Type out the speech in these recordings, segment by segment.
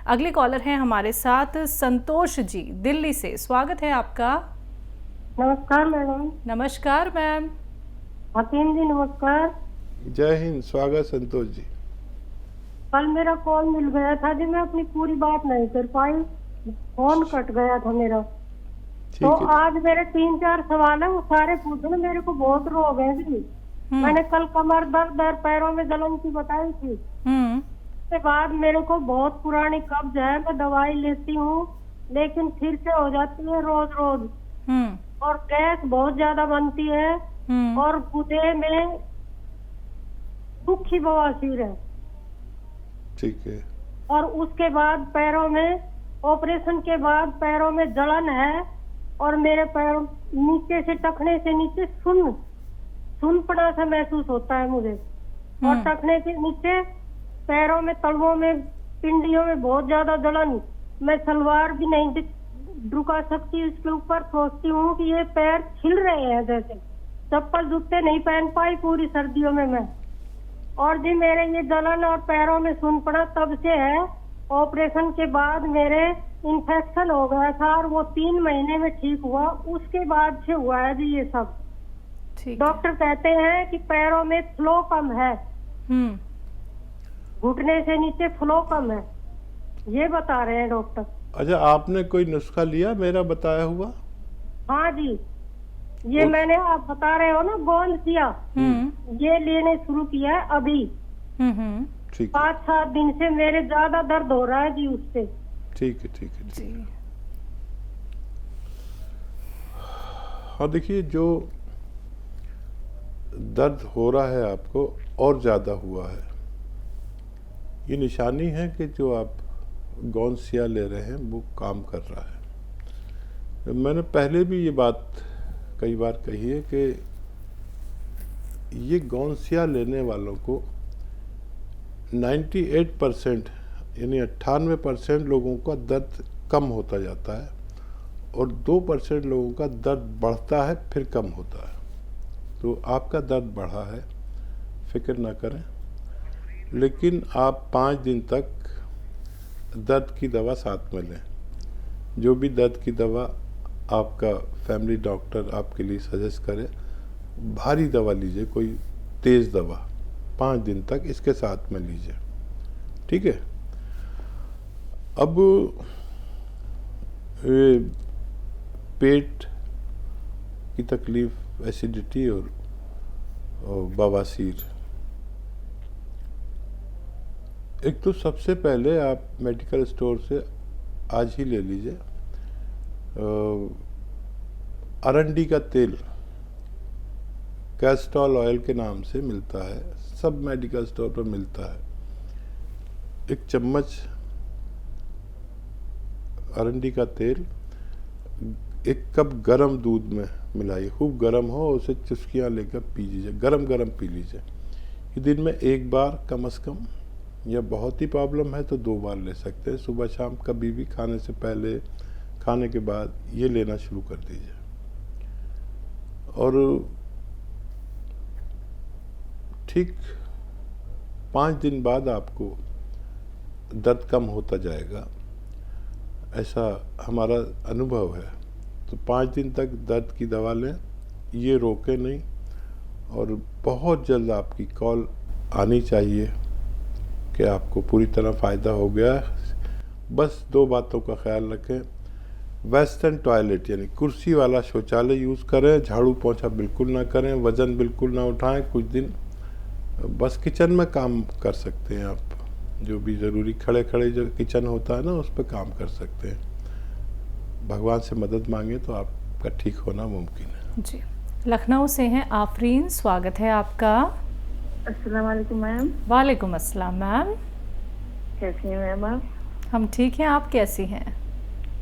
अगले कॉलर हैं हमारे साथ संतोष जी दिल्ली से। स्वागत है आपका। नमस्कार मैडम। नमस्कार मैम। हकीम जी नमस्कार। जय हिंद। स्वागत संतोष जी। कल मेरा कॉल मिल गया था जी, मैं अपनी पूरी बात नहीं कर पाई, फोन कट गया था मेरा। तो आज मेरे 3-4 सवाल है, वो सारे पूछने। मेरे को बहुत रोग है जी। मैंने कल कमर दर्द और पैरों में जलन की बताई थी। उसके बाद मेरे को बहुत पुरानी कब्ज है, मैं दवाई लेती हूँ लेकिन फिर से हो जाती है रोज रोज, और गैस बहुत ज्यादा बनती है, और गुदे में सूखी बवासीर है। ठीक है। और उसके बाद पैरों में, ऑपरेशन के बाद पैरों में जलन है, और मेरे पैर नीचे से, टखने से नीचे सुनपड़ा सा महसूस होता है मुझे, और टखने के नीचे पैरों में, तलवों में, पिंडियों में बहुत ज्यादा जलन। मैं सलवार भी नहीं रुका सकती, उसके ऊपर सोचती हूँ कि ये पैर छिल रहे हैं जैसे। चप्पल जूते नहीं पहन पाई पूरी सर्दियों में मैं। और जी मेरे ये जलन और पैरों में सुनपड़ा तब से है। ऑपरेशन के बाद मेरे इन्फेक्शन हो गया था, और वो 3 महीने में ठीक हुआ, उसके बाद से हुआ है जी ये सब। डॉक्टर कहते हैं कि पैरों में फ्लो कम है, घुटने से नीचे फ्लो कम है, ये बता रहे हैं डॉक्टर। अच्छा, आपने कोई नुस्खा लिया मेरा बताया हुआ? हाँ जी, ये मैंने, आप बता रहे हो ना गोंद किया, ये लेने शुरू किया है अभी। 5-7 दिन से मेरे ज्यादा दर्द हो रहा है जी उससे। ठीक है, ठीक है, ठीक है। हाँ देखिए, जो दर्द हो रहा है आपको और ज्यादा हुआ है, ये निशानी है कि जो आप गौनसिया ले रहे हैं वो काम कर रहा है। मैंने पहले भी ये बात कई बार कही है कि ये गौनसिया लेने वालों को 98% यानी 98% लोगों का दर्द कम होता जाता है, और 2% लोगों का दर्द बढ़ता है फिर कम होता है। तो आपका दर्द बढ़ा है, फिक्र ना करें, लेकिन आप 5 दिन तक दर्द की दवा साथ में लें। जो भी दर्द की दवा आपका फैमिली डॉक्टर आपके लिए सजेस्ट करे, भारी दवा लीजिए, कोई तेज़ दवा 5 दिन तक इसके साथ में लीजिए, ठीक है। अब पेट की तकलीफ, एसिडिटी और बवासीर, एक तो सबसे पहले आप मेडिकल स्टोर से आज ही ले लीजिए अरंडी का तेल, कैस्ट्रॉल ऑयल के नाम से मिलता है, सब मेडिकल स्टोर पर मिलता है। 1 चम्मच अरंडी का तेल 1 कप गरम दूध में मिलाइए, खूब गरम हो, उसे चुस्कियाँ लेकर पी लीजिए, गरम गरम पी लीजिए। ये दिन में 1 बार कम से कम, या बहुत ही प्रॉब्लम है तो 2 बार ले सकते हैं, सुबह शाम कभी भी, खाने से पहले, खाने के बाद, ये लेना शुरू कर दीजिए। और ठीक 5 दिन बाद आपको दर्द कम होता जाएगा, ऐसा हमारा अनुभव है। तो 5 दिन तक दर्द की दवा लें, ये रोके नहीं, और बहुत जल्द आपकी कॉल आनी चाहिए कि आपको पूरी तरह फ़ायदा हो गया। बस 2 बातों का ख्याल रखें, वेस्टर्न टॉयलेट यानी कुर्सी वाला शौचालय यूज़ करें, झाड़ू पोंछा बिल्कुल ना करें, वज़न बिल्कुल ना उठाएं, कुछ दिन बस किचन में काम कर सकते हैं आप, जो भी ज़रूरी खड़े खड़े जो किचन होता है ना, उस पर काम कर सकते हैं। भगवान से मदद मांगे तो आपका ठीक होना मुमकिन है जी। लखनऊ से हैं आफरीन, स्वागत है आपका। अस्सलाम वालेकुम मैम। वालेकुम अस्सलाम मैम। कैसी हैं मैम आप? हम ठीक हैं, आप कैसी हैं?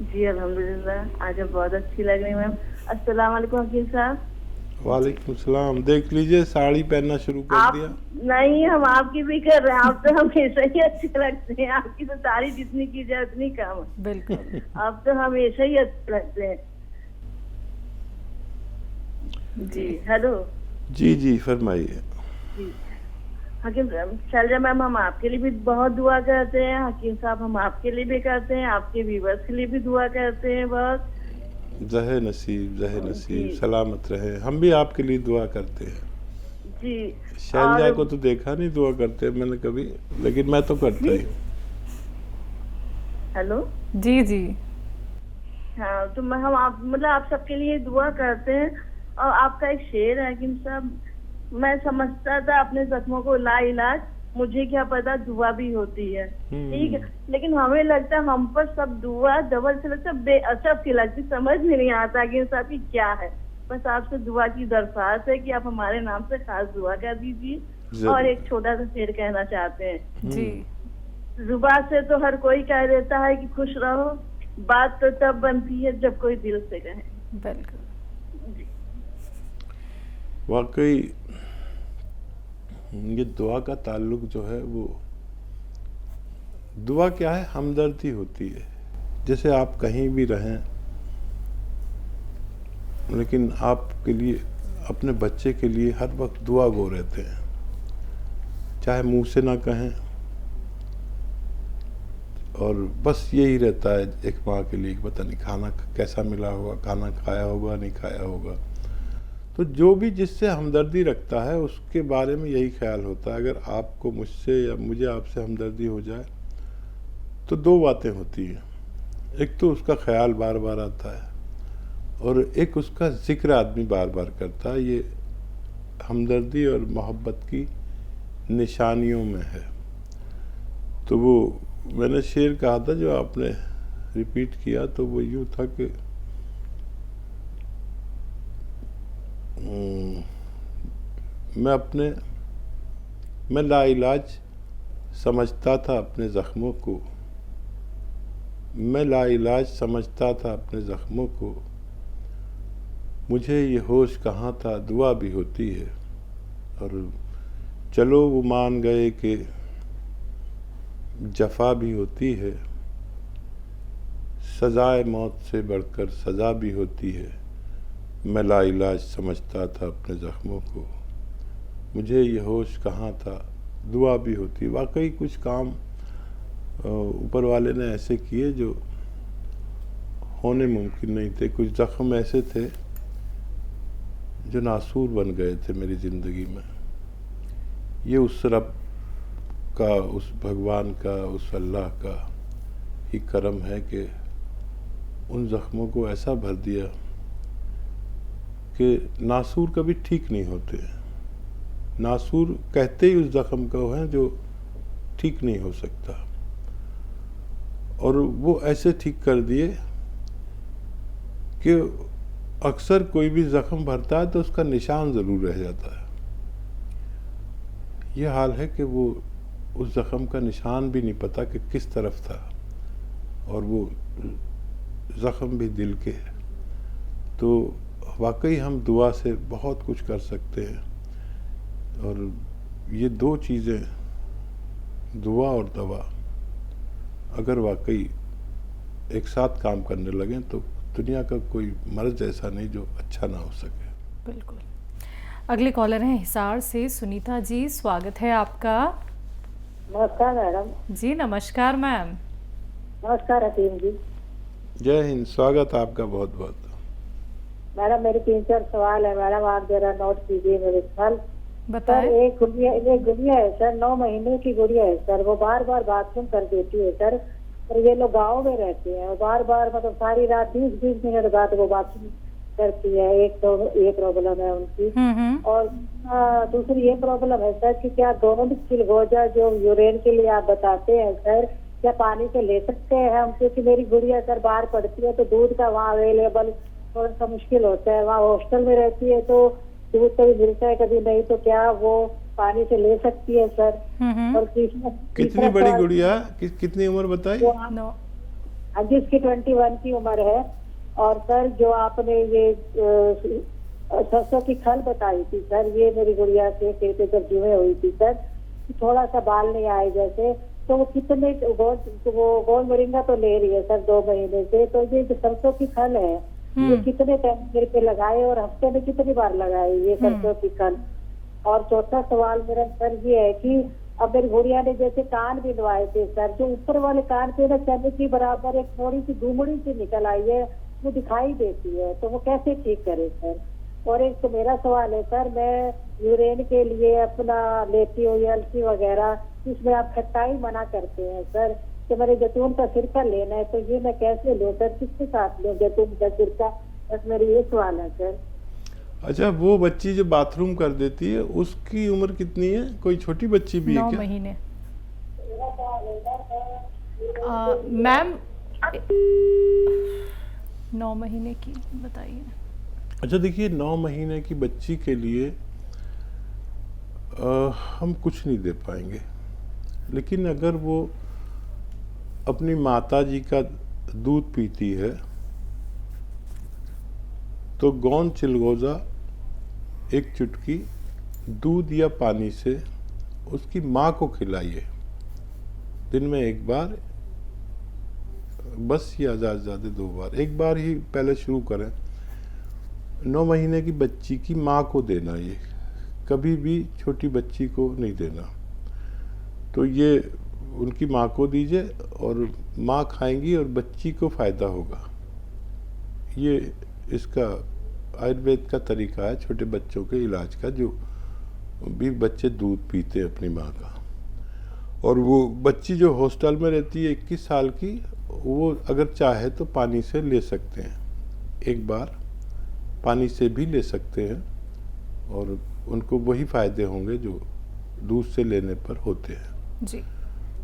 जी अल्हम्दुलिल्लाह, आज आप बहुत अच्छी लग रही मैम। अस्सलाम वालेकुम हकीम साहब। वालेकुम सलाम। देख लीजिए, साड़ी पहनना शुरू कर दिया। नहीं, हम आपकी भी कर रहे हैं, आप तो हमेशा ही अच्छे लगते हैं, आपकी तो तारीफ जितनी की जाए उतनी कम है। बिल्कुल, आप तो हमेशा ही अच्छे लगते हैं। जी हेलो। जी जी फरमाइए। जी हकीम शैलजा मैम, हम आपके लिए भी बहुत दुआ करते हैं। हकीम साहब, हम आपके लिए भी करते हैं, आपके व्यूअर्स के लिए भी दुआ करते हैं। बहुत जहे नसीब, जहे नसीब, जी। सलामत रहे। हम भी आपके लिए दुआ करते हैं। जी। शैलजा और को तो देखा नहीं दुआ करते मैंने कभी, लेकिन मैं तो करता ही हूँ। हेलो। जी जी। हाँ, तो हम आप मतलब आप सबके लिए दुआ करते हैं। और आपका एक शेर है हकीम साहब, मैं समझता था अपने जख्मों को ला इलाज, मुझे क्या पता दुआ भी होती है। ठीक है, लेकिन हमें लगता है हम पर सब दुआ डबल से लगता है, बेअसर की लगती, समझ में नहीं आता हकीम साहब की क्या है। बस आपसे दुआ की दरख्वास्त है कि आप हमारे नाम से खास दुआ कर दीजिए। जरूर। और एक छोटा सा शेर कहना चाहते हैं। जी। जुबान से तो हर कोई कह देता है कि खुश रहो, बात तो तब बनती है जब कोई दिल से कहे। बिल्कुल। वाकई ये दुआ का ताल्लुक जो है वो, दुआ क्या है, हमदर्दी होती है। जैसे आप कहीं भी रहें, लेकिन आपके लिए, अपने बच्चे के लिए हर वक्त दुआ गो रहते हैं, चाहे मुंह से ना कहें। और बस यही रहता है एक माँ के लिए, पता नहीं खाना कैसा मिला होगा, खाना खाया होगा नहीं खाया होगा। तो जो भी जिससे हमदर्दी रखता है उसके बारे में यही ख्याल होता है। अगर आपको मुझसे या मुझे आपसे हमदर्दी हो जाए तो दो बातें होती हैं। एक तो उसका ख्याल बार बार आता है, और एक उसका जिक्र आदमी बार बार करता है। ये हमदर्दी और मोहब्बत की निशानियों में है। तो वो मैंने शेर कहा था जो आपने रिपीट किया, तो वो यूँ था कि मैं लाइलाज समझता था अपने ज़ख्मों को, मैं लाइलाज समझता था अपने ज़ख्मों को, मुझे ये होश कहाँ था दुआ भी होती है। और चलो वो मान गए कि जफा भी होती है, सजाए मौत से बढ़कर सज़ा भी होती है। मैं लाइलाज समझता था अपने ज़ख्मों को, मुझे ये होश कहाँ था दुआ भी होती। वाकई कुछ काम ऊपर वाले ने ऐसे किए जो होने मुमकिन नहीं थे। कुछ ज़ख्म ऐसे थे जो नासूर बन गए थे मेरी ज़िंदगी में। ये उस रब का, उस भगवान का, उस अल्लाह का ही करम है कि उन ज़ख्मों को ऐसा भर दिया कि नासूर कभी ठीक नहीं होते। नासूर कहते ही उस ज़ख्म को है जो ठीक नहीं हो सकता, और वो ऐसे ठीक कर दिए कि अक्सर कोई भी ज़ख्म भरता है तो उसका निशान ज़रूर रह जाता है। ये हाल है कि वो उस ज़ख्म का निशान भी नहीं पता कि किस तरफ था, और वो ज़ख्म भी दिल के है। तो वाकई हम दुआ से बहुत कुछ कर सकते हैं। और ये दो चीज़ें, दुआ और दवा, अगर वाकई एक साथ काम करने लगें तो दुनिया का कोई मर्ज ऐसा नहीं जो अच्छा ना हो सके। बिल्कुल। अगले कॉलर हैं हिसार से सुनीता जी, स्वागत है आपका। नमस्कार मैडम। जी नमस्कार मैम। नमस्कार हकीम जी। जय हिंद, स्वागत आपका बहुत बहुत। मैडम मेरे 3-4 सवाल है मैडम, आप जरा नोट कीजिए मेरे सवाल। सर बताएं। एक गुड़िया है सर, 9 महीने की गुड़िया है सर, वो बार बार बाथरूम कर देती है सर। और ये लोग गाँव में रहते हैं, और बार बार मतलब सारी रात 20-20 मिनट बाद वो बाथरूम करती है। एक तो ये प्रॉब्लम है उनकी। और दूसरी ये प्रॉब्लम है सर कि क्या दोनों चिलगोजा जो यूरेन के लिए आप बताते हैं सर, क्या पानी से ले सकते हैं हम? क्योंकि मेरी गुड़िया सर बाहर पढ़ती है तो दूध का वहाँ अवेलेबल थोड़ा सा मुश्किल होता है। वहाँ हॉस्टल में रहती है तो दूध कभी मिलता है कभी नहीं, तो क्या वो पानी से ले सकती है सर? और कितनी बड़ी गुड़िया, कितनी उम्र बताई? जिसकी 21 की उम्र है। और सर जो आपने ये सरसों की खल बताई थी सर, ये मेरी गुड़िया के पेट जब जुए हुई थी सर, थोड़ा सा बाल नहीं आए जैसे, तो वो कितने गोल मोरिंगा तो ले रही है सर 2 महीने से। तो ये जो सरसों की खल है ये कितने टाइम मेरे पे लगाए और हफ्ते में कितनी बार लगाए ये सरसों की खल? और चौथा सवाल मेरा सर ये है कि अब मेरी गुड़िया ने जैसे कान बिंदवाए थे सर, जो ऊपर वाले कान पे ना चने की बराबर एक थोड़ी सी घुंगड़ी सी निकल आई है, वो दिखाई देती है, तो वो कैसे ठीक करे सर? और एक तो मेरा सवाल है सर, मैं यूरेन के लिए अपना लेती हूँ अलसी वगैरह, इसमें आप खट्टाई मना करते हैं सर, कि मेरे जैतून का सिरका लेना है, तो ये मैं कैसे लूँ सर, किसके साथ लूँ जैतून का सिरका? बस मेरी ये सवाल है सर। अच्छा, वो बच्ची जो बाथरूम कर देती है उसकी उम्र कितनी है? कोई छोटी बच्ची भी है 9 क्या? महीने। मैम 9 महीने की बताइए। अच्छा देखिए, 9 महीने की बच्ची के लिए हम कुछ नहीं दे पाएंगे, लेकिन अगर वो अपनी माता जी का दूध पीती है तो गोंद चिलगोजा एक चुटकी दूध या पानी से उसकी माँ को खिलाइए, दिन में एक बार बस, या ज़्यादा से ज़्यादा 2 बार, एक बार ही पहले शुरू करें। 9 महीने की बच्ची की माँ को देना, ये कभी भी छोटी बच्ची को नहीं देना। तो ये उनकी माँ को दीजिए और माँ खाएंगी और बच्ची को फ़ायदा होगा। ये इसका आयुर्वेद का तरीका है छोटे बच्चों के इलाज का, जो भी बच्चे दूध पीते हैं अपनी माँ का। और वो बच्ची जो हॉस्टल में रहती है 21 साल की, वो अगर चाहे तो पानी से ले सकते हैं, एक बार पानी से भी ले सकते हैं, और उनको वही फ़ायदे होंगे जो दूध से लेने पर होते हैं। जी,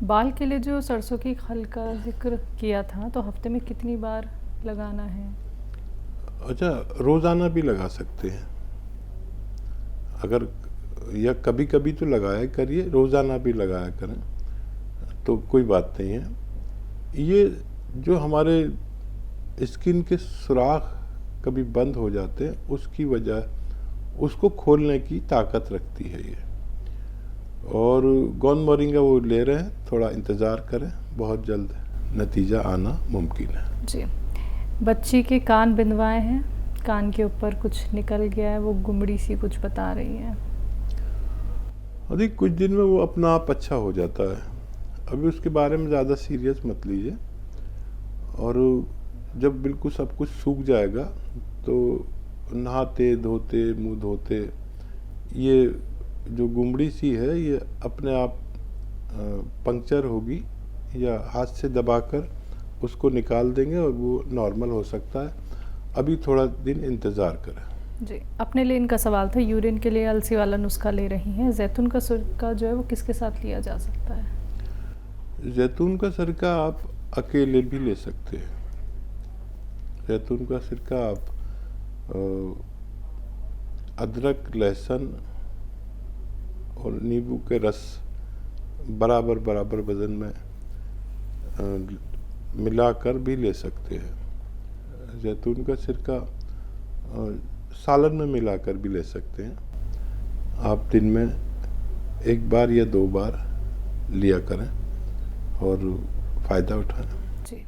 बाल के लिए जो सरसों की खल का जिक्र किया था, तो हफ्ते में कितनी बार लगाना है? अच्छा, रोज़ाना भी लगा सकते हैं अगर, या कभी कभी तो लगाया करिए, रोज़ाना भी लगाया करें तो कोई बात नहीं है। ये जो हमारे स्किन के सुराख कभी बंद हो जाते हैं, उसकी वजह उसको खोलने की ताकत रखती है ये। और गोंद मोरिंगा वो ले रहे हैं, थोड़ा इंतज़ार करें, बहुत जल्द नतीजा आना मुमकिन है। जी, बच्ची के कान बिंदवाए हैं, कान के ऊपर कुछ निकल गया है, वो गुमड़ी सी कुछ बता रही है। अभी कुछ दिन में वो अपना आप अच्छा हो जाता है, अभी उसके बारे में ज़्यादा सीरियस मत लीजिए। और जब बिल्कुल सब कुछ सूख जाएगा तो नहाते धोते मुंह धोते ये जो गुमड़ी सी है ये अपने आप पंक्चर होगी, या हाथ से दबाकर उसको निकाल देंगे और वो नॉर्मल हो सकता है। अभी थोड़ा दिन इंतज़ार करें। जी, अपने लिए इनका सवाल था, यूरिन के लिए अलसी वाला नुस्खा ले रही हैं, जैतून का सिरका जो है वो किसके साथ लिया जा सकता है? जैतून का सिरका आप अकेले भी ले सकते हैं। जैतून का सिरका आप अदरक, लहसुन और नींबू के रस बराबर बराबर वज़न में मिलाकर भी ले सकते हैं। जैतून का सिरका सालन में मिलाकर भी ले सकते हैं। आप दिन में 1 बार या 2 बार लिया करें और फ़ायदा उठाएं। जी,